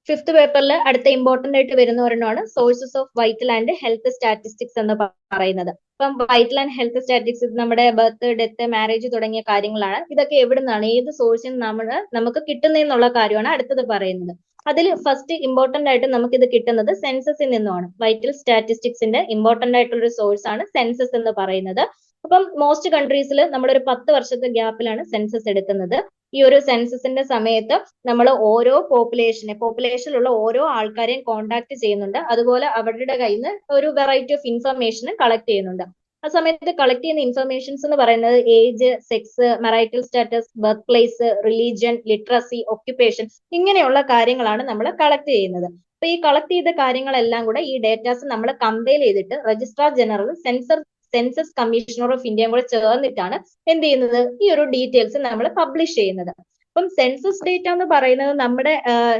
Fifth പേപ്പറിൽ അടുത്ത important ആയിട്ട് വരുന്ന ഒരെണ്ണമാണ് sources of vital and health statistics എന്ന് പറയുന്നത്. ഇപ്പം വൈറ്റൽ ആൻഡ് ഹെൽത്ത് സ്റ്റാറ്റിസ്റ്റിക്സ് നമ്മുടെ ബർത്ത്, ഡെത്ത്, മാരേജ് തുടങ്ങിയ കാര്യങ്ങളാണ്. ഇതൊക്കെ എവിടെ നിന്നാണ്, ഏത് സോഴ്സിൽ നമുക്ക് കിട്ടുന്നതെന്നുള്ള കാര്യമാണ് അടുത്തത് പറയുന്നത്. അതിൽ ഫസ്റ്റ് ഇമ്പോർട്ടന്റ് ആയിട്ട് നമുക്ക് ഇത് കിട്ടുന്നത് സെൻസസിൽ നിന്നുമാണ്. വൈറ്റൽ സ്റ്റാറ്റിസ്റ്റിക്സിന്റെ ഇമ്പോർട്ടന്റ് ആയിട്ടുള്ള ഒരു സോഴ്സ് ആണ് സെൻസസ് എന്ന് പറയുന്നത്. അപ്പം മോസ്റ്റ് കൺട്രീസിൽ നമ്മളൊരു 10 വർഷത്തെ ഗ്യാപ്പിലാണ് സെൻസസ് എടുക്കുന്നത്. ഈ ഒരു സെൻസസിന്റെ സമയത്ത് നമ്മൾ ഓരോ പോപ്പുലേഷനിലുള്ള ഓരോ ആൾക്കാരെയും കോണ്ടാക്ട് ചെയ്യുന്നുണ്ട്. അതുപോലെ അവരുടെ കയ്യിൽ നിന്ന് ഒരു വെറൈറ്റി ഓഫ് ഇൻഫർമേഷൻ കളക്ട് ചെയ്യുന്നുണ്ട്. ആ സമയത്ത് കളക്ട് ചെയ്യുന്ന ഇൻഫർമേഷൻസ് എന്ന് പറയുന്നത് age, sex, marital status, birth place, religion, literacy, occupation, ഇങ്ങനെയുള്ള കാര്യങ്ങളാണ് നമ്മൾ കളക്ട് ചെയ്യുന്നത്. അപ്പൊ ഈ കളക്ട് ചെയ്ത കാര്യങ്ങളെല്ലാം കൂടെ ഈ ഡേറ്റാസ് നമ്മൾ കമ്പൈൽ ചെയ്തിട്ട് registrar general census commissioner of ഇന്ത്യയും കൂടെ ചേർന്നിട്ടാണ് എന്ത് ചെയ്യുന്നത്, ഈ ഒരു ഡീറ്റെയിൽസ് നമ്മൾ പബ്ലിഷ് ചെയ്യുന്നത്. അപ്പം സെൻസസ് ഡേറ്റ എന്ന് പറയുന്നത് നമ്മുടെ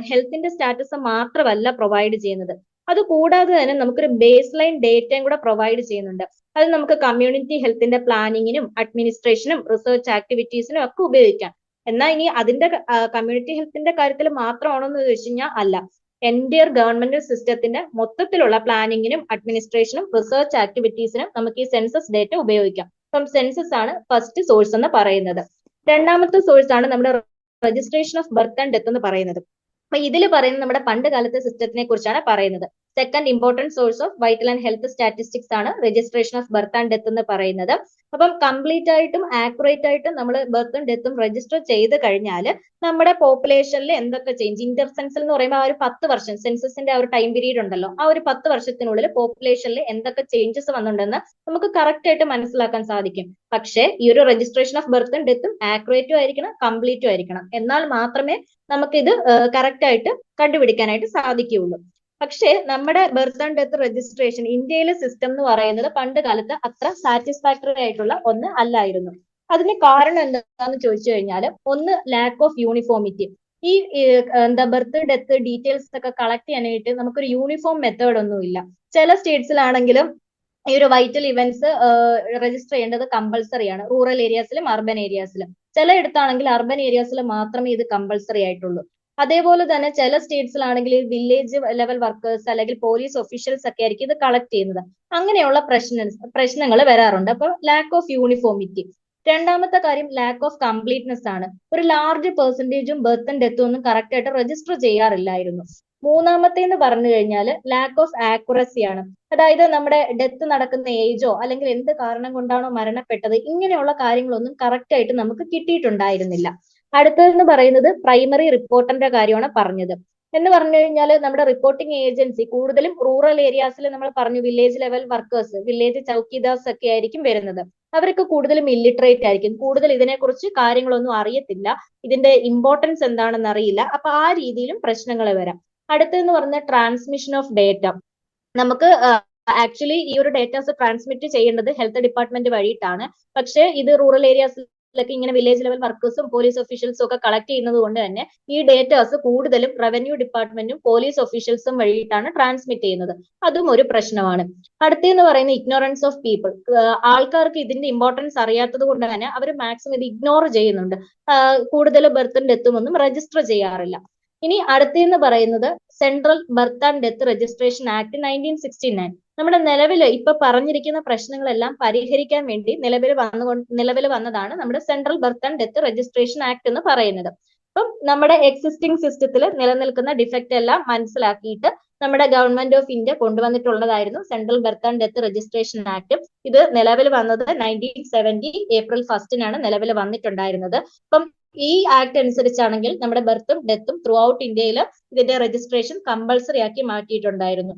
ഹെൽത്തിന്റെ സ്റ്റാറ്റസ് മാത്രമല്ല പ്രൊവൈഡ് ചെയ്യുന്നത്. അത് കൂടാതെ തന്നെ നമുക്കൊരു ബേസ് ലൈൻ ഡേറ്റയും കൂടെ പ്രൊവൈഡ് ചെയ്യുന്നുണ്ട്. അത് നമുക്ക് കമ്മ്യൂണിറ്റി ഹെൽത്തിന്റെ പ്ലാനിങ്ങിനും അഡ്മിനിസ്ട്രേഷനും റിസർച്ച് ആക്ടിവിറ്റീസിനും ഒക്കെ ഉപയോഗിക്കാം. എന്നാൽ ഇനി അതിന്റെ കമ്മ്യൂണിറ്റി ഹെൽത്തിന്റെ കാര്യത്തിൽ മാത്രമാണോ എന്ന് ചോദിച്ചു കഴിഞ്ഞാൽ അല്ല. എൻഡിയർ ഗവൺമെന്റ് സിസ്റ്റത്തിന്റെ മൊത്തത്തിലുള്ള പ്ലാനിങ്ങിനും അഡ്മിനിസ്ട്രേഷനും റിസർച്ച് ആക്ടിവിറ്റീസിനും നമുക്ക് ഈ സെൻസസ് ഡേറ്റ ഉപയോഗിക്കാം. അപ്പം സെൻസസ് ആണ് ഫസ്റ്റ് സോഴ്സ് എന്ന് പറയുന്നത്. രണ്ടാമത്തെ സോഴ്സ് ആണ് നമ്മുടെ registration of birth and death എന്ന് പറയുന്നത്. അപ്പൊ ഇതിൽ പറയുന്നത് നമ്മുടെ പണ്ട് കാലത്തെ സിസ്റ്റത്തിനെ കുറിച്ചാണ് പറയുന്നത്. Second important source of vital and health statistics ആണ് registration of birth and death എന്ന് പറയുന്നത്. അപ്പം കംപ്ലീറ്റ് ആയിട്ടും ആക്യുറേറ്റ് ആയിട്ടും നമ്മൾ ബർത്തും ഡെത്തും രജിസ്റ്റർ ചെയ്ത് കഴിഞ്ഞാൽ നമ്മുടെ പോപ്പുലേഷനിൽ എന്തൊക്കെ ചേഞ്ച്, ഇന്റർസെൻസൽ എന്ന് പറയുമ്പോൾ ആ ഒരു 10 വർഷം സെൻസസിന്റെ ആ ഒരു ടൈം പീരീഡ് ഉണ്ടല്ലോ, ആ ഒരു 10 വർഷത്തിനുള്ളിൽ പോപ്പുലേഷനിൽ എന്തൊക്കെ ചേഞ്ചസ് വന്നിട്ടുണ്ടെന്ന് നമുക്ക് കറക്റ്റ് ആയിട്ട് മനസ്സിലാക്കാൻ സാധിക്കും. പക്ഷേ ഈ ഒരു രജിസ്ട്രേഷൻ ഓഫ് ബർത്തും ഡെത്തും ആക്യുറേറ്റും ആയിരിക്കണം, കംപ്ലീറ്റും ആയിരിക്കണം. എന്നാൽ മാത്രമേ നമുക്കിത് കറക്റ്റ് ആയിട്ട് കണ്ടുപിടിക്കാനായിട്ട് സാധിക്കുകയുള്ളൂ. പക്ഷേ നമ്മുടെ ബർത്ത് ആൻഡ് ഡെത്ത് രജിസ്ട്രേഷൻ ഇന്ത്യയിലെ സിസ്റ്റം എന്ന് പറയുന്നത് പണ്ട് കാലത്ത് അത്ര സാറ്റിസ്ഫാക്ടറി ആയിട്ടുള്ള ഒന്ന് അല്ലായിരുന്നു. അതിന് കാരണം എന്താന്ന് ചോദിച്ചു കഴിഞ്ഞാൽ, ഒന്ന് ലാക്ക് ഓഫ് യൂണിഫോമിറ്റി. ഈ എന്താ ബർത്ത് ഡെത്ത് ഡീറ്റെയിൽസ് ഒക്കെ കളക്ട് ചെയ്യാനായിട്ട് നമുക്കൊരു യൂണിഫോം മെത്തേഡ് ഒന്നും ഇല്ല. ചില സ്റ്റേറ്റ്സിലാണെങ്കിലും ഈ ഒരു വൈറ്റൽ ഇവന്റ്സ് രജിസ്റ്റർ ചെയ്യേണ്ടത് കമ്പൾസറി ആണ്, റൂറൽ ഏരിയാസിലും അർബൻ ഏരിയാസിലും. ചിലയിടത്താണെങ്കിൽ അർബൻ ഏരിയാസിൽ മാത്രമേ ഇത് കമ്പൾസറി ആയിട്ടുള്ളൂ. അതേപോലെ തന്നെ ചില സ്റ്റേറ്റ്സിലാണെങ്കിൽ വില്ലേജ് ലെവൽ വർക്കേഴ്സ് അല്ലെങ്കിൽ പോലീസ് ഒഫീഷ്യൽസ് ഒക്കെ ആയിരിക്കും ഇത് കളക്ട് ചെയ്യുന്നത്. അങ്ങനെയുള്ള പ്രശ്നങ്ങൾ വരാറുണ്ട്. അപ്പൊ ലാക്ക് ഓഫ് യൂണിഫോമിറ്റി. രണ്ടാമത്തെ കാര്യം ലാക്ക് ഓഫ് കംപ്ലീറ്റ്നെസ് ആണ്. ഒരു ലാർജ് പെർസെന്റേജും ബർത്തും ഡെത്തും ഒന്നും കറക്റ്റ് ആയിട്ട് രജിസ്റ്റർ ചെയ്യാറില്ലായിരുന്നു. മൂന്നാമത്തേന്ന് പറഞ്ഞു കഴിഞ്ഞാൽ ലാക്ക് ഓഫ് ആക്യുറസി ആണ്. അതായത് നമ്മുടെ ഡെത്ത് നടക്കുന്ന ഏജോ അല്ലെങ്കിൽ എന്ത് കാരണം കൊണ്ടാണോ മരണപ്പെട്ടത്, ഇങ്ങനെയുള്ള കാര്യങ്ങളൊന്നും കറക്റ്റ് ആയിട്ട് നമുക്ക് കിട്ടിയിട്ടുണ്ടായിരുന്നില്ല. അടുത്തതെന്ന് പറയുന്നത് പ്രൈമറി റിപ്പോർട്ടറിന്റെ കാര്യമാണ് പറഞ്ഞത്. എന്ന് പറഞ്ഞു കഴിഞ്ഞാൽ നമ്മുടെ റിപ്പോർട്ടിംഗ് ഏജൻസി കൂടുതലും റൂറൽ ഏരിയാസിൽ നമ്മൾ പറഞ്ഞു വില്ലേജ് ലെവൽ വർക്കേഴ്സ്, വില്ലേജ് ചൗക്കിദാസ് ഒക്കെ ആയിരിക്കും വരുന്നത്. അവർക്ക് കൂടുതലും ഇല്ലിറ്ററേറ്റ് ആയിരിക്കും, കൂടുതൽ ഇതിനെക്കുറിച്ച് കാര്യങ്ങളൊന്നും അറിയത്തില്ല, ഇതിന്റെ ഇമ്പോർട്ടൻസ് എന്താണെന്ന് അറിയില്ല. അപ്പൊ ആ രീതിയിലും പ്രശ്നങ്ങൾ വരാം. അടുത്തെന്ന് പറഞ്ഞ ട്രാൻസ്മിഷൻ ഓഫ് ഡേറ്റ. നമുക്ക് ആക്ച്വലി ഈ ഒരു ഡേറ്റാസ് ട്രാൻസ്മിറ്റ് ചെയ്യേണ്ടത് ഹെൽത്ത് ഡിപ്പാർട്ട്മെന്റ് വഴിയിട്ടാണ്. പക്ഷേ ഇത് റൂറൽ ഏരിയാസിലൊക്കെ ഇങ്ങനെ വില്ലേജ് ലെവൽ വർക്കേഴ്സും പോലീസ് ഒഫീഷ്യൽസും ഒക്കെ കളക്ട് ചെയ്യുന്നത് കൊണ്ട് തന്നെ ഈ ഡേറ്റാസ് കൂടുതലും റവന്യൂ ഡിപ്പാർട്ട്മെന്റും പോലീസ് ഒഫീഷ്യൽസും വഴിയിട്ടാണ് ട്രാൻസ്മിറ്റ് ചെയ്യുന്നത്. അതും ഒരു പ്രശ്നമാണ്. അടുത്തെന്ന് പറയുന്നത് ഇഗ്നോറൻസ് ഓഫ് പീപ്പിൾ. ആൾക്കാർക്ക് ഇതിന്റെ ഇമ്പോർട്ടൻസ് അറിയാത്തത് കൊണ്ട് തന്നെ അവർ മാക്സിമം ഇത് ഇഗ്നോർ ചെയ്യുന്നുണ്ട്. കൂടുതൽ ബർത്തും ഡെത്തും ഒന്നും രജിസ്റ്റർ ചെയ്യാറില്ല. ഇനി അടുത്തെന്ന് പറയുന്നത് central birth and death registration act 1969. നമ്മുടെ നിലവിൽ ഇപ്പൊ പറഞ്ഞിരിക്കുന്ന പ്രശ്നങ്ങളെല്ലാം പരിഹരിക്കാൻ വേണ്ടി നിലവിൽ വന്നതാണ് നമ്മുടെ central birth and death registration act എന്ന് പറയുന്നത്. അപ്പം നമ്മുടെ എക്സിസ്റ്റിംഗ് സിസ്റ്റത്തിൽ നിലനിൽക്കുന്ന ഡിഫക്റ്റ് എല്ലാം മനസ്സിലാക്കിയിട്ട് നമ്മുടെ ഗവൺമെന്റ് ഓഫ് ഇന്ത്യ കൊണ്ടുവന്നിട്ടുള്ളതായിരുന്നു central birth and death registration act. ഇത് നിലവിൽ വന്നത് 1970 ഏപ്രിൽ 1 നിലവിൽ വന്നിട്ടുണ്ടായിരുന്നത്. അപ്പം ഈ ആക്ട് അനുസരിച്ചാണെങ്കിൽ നമ്മുടെ ബർത്തും ഡെത്തും ത്രൂ ഔട്ട് ഇന്ത്യയിൽ ഇതിന്റെ രജിസ്ട്രേഷൻ കമ്പൾസറി ആക്കി മാറ്റിയിട്ടുണ്ടായിരുന്നു.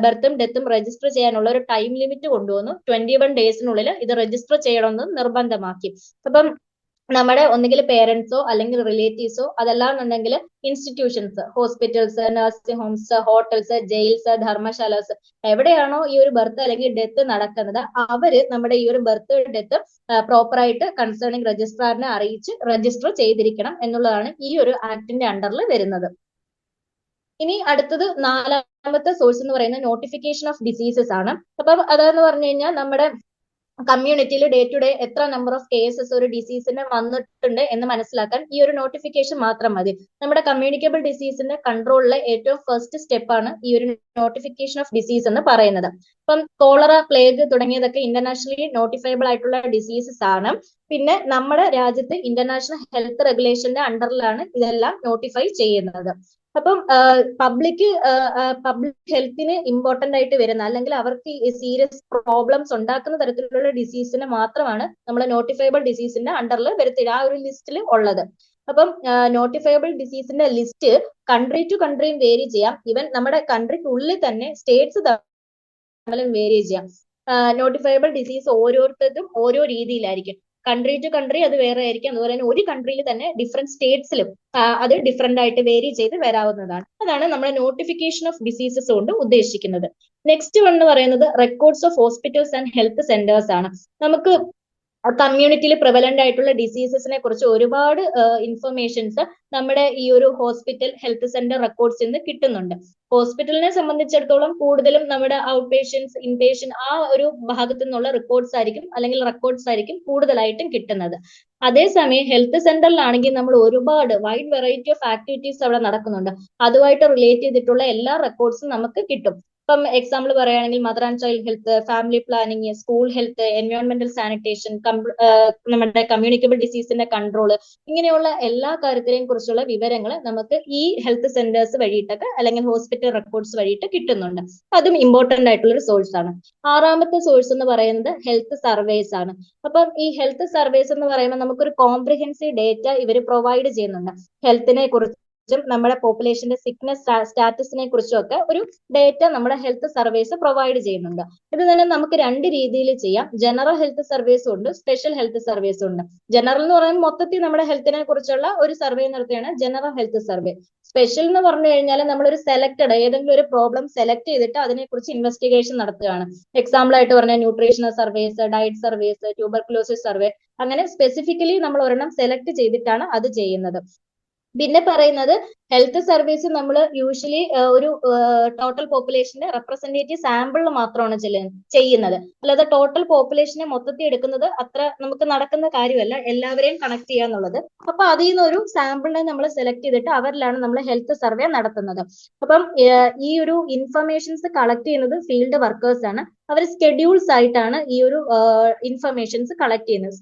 ബർത്തും ഡെത്തും രജിസ്റ്റർ ചെയ്യാനുള്ള ഒരു ടൈം ലിമിറ്റ് കൊണ്ടുവന്നു. 21 ഡേയ്സിനുള്ളിൽ ഇത് രജിസ്റ്റർ ചെയ്യണമെന്ന് നിർബന്ധമാക്കി. അപ്പം നമ്മുടെ ഒന്നുകിൽ പേരൻസോ അല്ലെങ്കിൽ റിലേറ്റീവ്സോ അതല്ലാന്നുണ്ടെങ്കിൽ institutions, hospitals, nursing homes, hotels, jails, dharmashalas, എവിടെയാണോ ഈ ഒരു ബർത്ത് അല്ലെങ്കിൽ ഡെത്ത് നടക്കുന്നത് അവര് നമ്മുടെ ഈ ഒരു ബർത്ത് ഡെത്ത് പ്രോപ്പർ ആയിട്ട് കൺസേണിംഗ് രജിസ്ട്രാറിനെ അറിയിച്ച് രജിസ്റ്റർ ചെയ്തിരിക്കണം എന്നുള്ളതാണ് ഈ ഒരു ആക്ടിന്റെ അണ്ടറിൽ വരുന്നത്. ഇനി അടുത്തത് നാലാമത്തെ സോഴ്സ് എന്ന് പറയുന്നത് നോട്ടിഫിക്കേഷൻ ഓഫ് ഡിസീസസ് ആണ്. അപ്പൊ അതെന്ന് പറഞ്ഞു കഴിഞ്ഞാൽ നമ്മുടെ കമ്മ്യൂണിറ്റിയിൽ ഡേ ടു ഡേ എത്ര നമ്പർ ഓഫ് കേസസ് ഒരു ഡിസീസിന് വന്നിട്ടുണ്ട് എന്ന് മനസ്സിലാക്കാൻ ഈ ഒരു നോട്ടിഫിക്കേഷൻ മാത്രം മതി. നമ്മുടെ കമ്മ്യൂണിക്കബിൾ ഡിസീസിന്റെ കൺട്രോളിലെ ഏറ്റവും ഫസ്റ്റ് സ്റ്റെപ്പാണ് ഈ ഒരു നോട്ടിഫിക്കേഷൻ ഓഫ് ഡിസീസ് എന്ന് പറയുന്നത്. ഇപ്പം കോളറ, പ്ലേഗ് തുടങ്ങിയതൊക്കെ ഇന്റർനാഷണലി നോട്ടിഫയബിൾ ആയിട്ടുള്ള ഡിസീസസ് ആണ്. പിന്നെ നമ്മുടെ രാജ്യത്ത് ഇന്റർനാഷണൽ ഹെൽത്ത് റെഗുലേഷന്റെ അണ്ടറിലാണ് ഇതെല്ലാം നോട്ടിഫൈ ചെയ്യുന്നത്. അപ്പം പബ്ലിക് ഹെൽത്തിന് ഇമ്പോർട്ടന്റ് ആയിട്ട് വരുന്ന, അല്ലെങ്കിൽ അവർക്ക് സീരിയസ് പ്രോബ്ലംസ് ഉണ്ടാക്കുന്ന തരത്തിലുള്ള ഡിസീസിനെ മാത്രമാണ് നമ്മൾ നോട്ടിഫയബിൾ ഡിസീസിന്റെ അണ്ടറിൽ വരുത്തിയത്, ആ ഒരു ലിസ്റ്റിൽ ഉള്ളത്. അപ്പം നോട്ടിഫയബിൾ ഡിസീസിന്റെ ലിസ്റ്റ് കൺട്രി ടു കൺട്രിയും വേരി ചെയ്യാം. ഈവൻ നമ്മുടെ കൺട്രിക്കുള്ളിൽ തന്നെ സ്റ്റേറ്റ്സ് തമ്മിലും വേരി ചെയ്യാം. നോട്ടിഫയബിൾ ഡിസീസ് ഓരോരുത്തർക്കും ഓരോ രീതിയിലായിരിക്കും. കൺട്രി ടു കൺട്രി അത് വേറെ ആയിരിക്കും. അതുപോലെ തന്നെ ഒരു കൺട്രിയിൽ തന്നെ ഡിഫറെന്റ് സ്റ്റേറ്റ്സിലും അത് ഡിഫറെന്റ് ആയിട്ട് വേരി ചെയ്ത് വരാവുന്നതാണ്. അതാണ് നമ്മുടെ നോട്ടിഫിക്കേഷൻ ഓഫ് ഡിസീസസ് കൊണ്ട് ഉദ്ദേശിക്കുന്നത്. നെക്സ്റ്റ് വൺ എന്ന് പറയുന്നത് records of hospitals and health centres ആണ്. നമുക്ക് കമ്മ്യൂണിറ്റിയിൽ പ്രിവലന്റ് ആയിട്ടുള്ള ഡിസീസസിനെ കുറിച്ച് ഒരുപാട് ഇൻഫർമേഷൻസ് നമ്മുടെ ഈ ഒരു ഹോസ്പിറ്റൽ ഹെൽത്ത് സെന്റർ റെക്കോർഡ്സിൽ നിന്ന് കിട്ടുന്നുണ്ട്. ഹോസ്പിറ്റലിനെ സംബന്ധിച്ചിടത്തോളം കൂടുതലും നമ്മുടെ ഔട്ട് പേഷ്യൻസ്, ഇൻപേഷ്യൻ ആ ഒരു ഭാഗത്തു നിന്നുള്ള റിപ്പോർട്ട്സ് ആയിരിക്കും, അല്ലെങ്കിൽ റെക്കോർഡ്സ് ആയിരിക്കും കൂടുതലായിട്ടും കിട്ടുന്നത്. അതേസമയം ഹെൽത്ത് സെന്ററിലാണെങ്കിൽ നമ്മൾ ഒരുപാട് വൈഡ് വെറൈറ്റി ഓഫ് ആക്ടിവിറ്റീസ് അവിടെ നടക്കുന്നുണ്ട്. അതുമായിട്ട് റിലേറ്റ് ചെയ്തിട്ടുള്ള എല്ലാ റെക്കോർഡ്സും നമുക്ക് കിട്ടും. ഇപ്പം എക്സാമ്പിൾ പറയുകയാണെങ്കിൽ mother and child health, family planning, school health, എൻവയോൺമെന്റൽ സാനിറ്റേഷൻ, നമ്മുടെ കമ്മ്യൂണിക്കബിൾ ഡിസീസിന്റെ കൺട്രോൾ, ഇങ്ങനെയുള്ള എല്ലാ കാര്യത്തിനെയും കുറിച്ചുള്ള വിവരങ്ങൾ നമുക്ക് ഈ ഹെൽത്ത് സെന്റേഴ്സ് വഴിയിട്ടൊക്കെ അല്ലെങ്കിൽ ഹോസ്പിറ്റൽ റെക്കോർഡ്സ് വഴിയിട്ട് കിട്ടുന്നുണ്ട്. അതും ഇമ്പോർട്ടന്റ് ആയിട്ടുള്ള ഒരു സോഴ്സ് ആണ്. ആറാമത്തെ സോഴ്സ് എന്ന് പറയുന്നത് ഹെൽത്ത് സർവേസ് ആണ്. അപ്പം ഈ ഹെൽത്ത് സർവേസ് എന്ന് പറയുമ്പോൾ നമുക്കൊരു കോംപ്രിഹെൻസീവ് ഡേറ്റ ഇവർ പ്രൊവൈഡ് ചെയ്യുന്നുണ്ട്. ഹെൽത്തിനെ കുറിച്ച്, നമ്മുടെ പോപ്പുലേഷന്റെ സിക്നസ് സ്റ്റാറ്റസിനെ കുറിച്ചും ഒക്കെ ഒരു ഡേറ്റ നമ്മുടെ ഹെൽത്ത് സർവേസ് പ്രൊവൈഡ് ചെയ്യുന്നുണ്ട്. ഇത് തന്നെ നമുക്ക് രണ്ട് രീതിയിൽ ചെയ്യാം. ജനറൽ ഹെൽത്ത് സർവേസും ഉണ്ട്, സ്പെഷ്യൽ ഹെൽത്ത് സർവേസും ഉണ്ട്. ജനറൽ എന്ന് പറയുമ്പോൾ മൊത്തത്തിൽ നമ്മുടെ ഹെൽത്തിനെ കുറിച്ചുള്ള ഒരു സർവേ നടത്തുകയാണ് ജനറൽ ഹെൽത്ത് സർവേ. സ്പെഷ്യൽ എന്ന് പറഞ്ഞു കഴിഞ്ഞാൽ നമ്മളൊരു സെലക്ടഡ് ഏതെങ്കിലും ഒരു പ്രോബ്ലം സെലക്ട് ചെയ്തിട്ട് അതിനെക്കുറിച്ച് ഇൻവെസ്റ്റിഗേഷൻ നടത്തുകയാണ്. എക്സാമ്പിൾ ആയിട്ട് പറഞ്ഞാൽ nutritional surveys, diet surveys, tuberculosis survey, അങ്ങനെ സ്പെസിഫിക്കലി നമ്മൾ ഒരെണ്ണം സെലക്ട് ചെയ്തിട്ടാണ് അത് ചെയ്യുന്നത്. പിന്നെ പറയുന്നത് ഹെൽത്ത് സർവീസ് നമ്മൾ യൂഷ്വലി ഒരു ടോട്ടൽ പോപ്പുലേഷന്റെ റെപ്രസെന്റേറ്റീവ് സാമ്പിളിൽ മാത്രമാണ് ചെയ്യുന്നത്. അല്ലാതെ ടോട്ടൽ പോപ്പുലേഷനെ മൊത്തത്തിൽ എടുക്കുന്നത് അത്ര നമുക്ക് നടക്കുന്ന കാര്യമല്ല, എല്ലാവരെയും കണക്ട് ചെയ്യാന്നുള്ളത്. അപ്പൊ അതിൽ നിന്ന് ഒരു സാമ്പിളിനെ നമ്മൾ സെലക്ട് ചെയ്തിട്ട് അവരിലാണ് നമ്മൾ ഹെൽത്ത് സർവേ നടത്തുന്നത്. അപ്പം ഈ ഒരു ഇൻഫർമേഷൻസ് കളക്ട് ചെയ്യുന്നത് ഫീൽഡ് വർക്കേഴ്സ് ആണ്. അവർ സ്കെഡ്യൂൾസ് ആയിട്ടാണ് ഈ ഒരു ഇൻഫർമേഷൻസ് കളക്ട് ചെയ്യുന്നത്.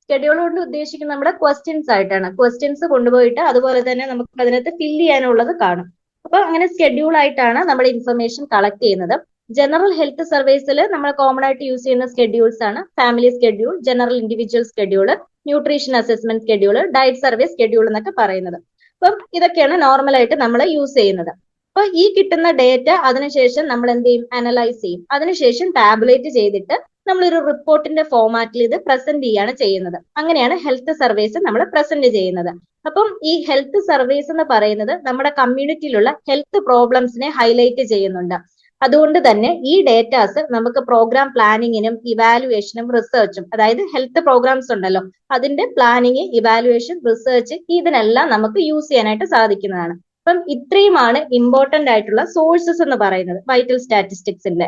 സ്കെഡ്യൂൾ കൊണ്ട് ഉദ്ദേശിക്കുന്നത് നമ്മുടെ ക്വസ്റ്റ്യൻസ് ആയിട്ടാണ്. ക്വസ്റ്റ്യൻസ് കൊണ്ടുപോയിട്ട് അതുപോലെ തന്നെ നമുക്ക് അതിനകത്ത് ഫില്ല് ചെയ്യാനുള്ളത് കാണും. അപ്പൊ അങ്ങനെ സ്കെഡ്യൂൾ ആയിട്ടാണ് നമ്മൾ ഇൻഫർമേഷൻ കളക്ട് ചെയ്യുന്നത്. ജനറൽ ഹെൽത്ത് സർവീസിൽ നമ്മൾ കോമൺ ആയിട്ട് യൂസ് ചെയ്യുന്ന സ്കെഡ്യൂൾസ് ആണ് family schedule, general individual schedule, nutrition assessment schedule, diet service schedule എന്നൊക്കെ പറയുന്നത്. അപ്പം ഇതൊക്കെയാണ് നോർമൽ ആയിട്ട് നമ്മൾ യൂസ് ചെയ്യുന്നത്. അപ്പൊ ഈ കിട്ടുന്ന ഡേറ്റ അതിനുശേഷം നമ്മൾ എന്ത് ചെയ്യും, അനലൈസ് ചെയ്യും. അതിനുശേഷം ടാബുലേറ്റ് ചെയ്തിട്ട് നമ്മളൊരു റിപ്പോർട്ടിന്റെ ഫോമാറ്റിൽ ഇത് പ്രസന്റ് ചെയ്യാണ് ചെയ്യുന്നത്. അങ്ങനെയാണ് ഹെൽത്ത് സർവേസ് നമ്മൾ പ്രസന്റ് ചെയ്യുന്നത്. അപ്പം ഈ ഹെൽത്ത് സർവേസ് എന്ന് പറയുന്നത് നമ്മുടെ കമ്മ്യൂണിറ്റിയിലുള്ള ഹെൽത്ത് പ്രോബ്ലംസിനെ ഹൈലൈറ്റ് ചെയ്യുന്നുണ്ട്. അതുകൊണ്ട് തന്നെ ഈ ഡേറ്റാസ് നമുക്ക് പ്രോഗ്രാം പ്ലാനിങ്ങിനും ഇവാലുവേഷനും റിസർച്ചും, അതായത് ഹെൽത്ത് പ്രോഗ്രാംസ് ഉണ്ടല്ലോ അതിന്റെ പ്ലാനിങ്, ഇവാലുവേഷൻ, റിസർച്ച് ഇതിനെല്ലാം നമുക്ക് യൂസ് ചെയ്യാനായിട്ട് സാധിക്കുന്നതാണ്. അപ്പം ഇത്രയുമാണ് ഇമ്പോർട്ടന്റ് ആയിട്ടുള്ള സോഴ്സസ് എന്ന് പറയുന്നത് വൈറ്റൽ സ്റ്റാറ്റിസ്റ്റിക്സിന്റെ.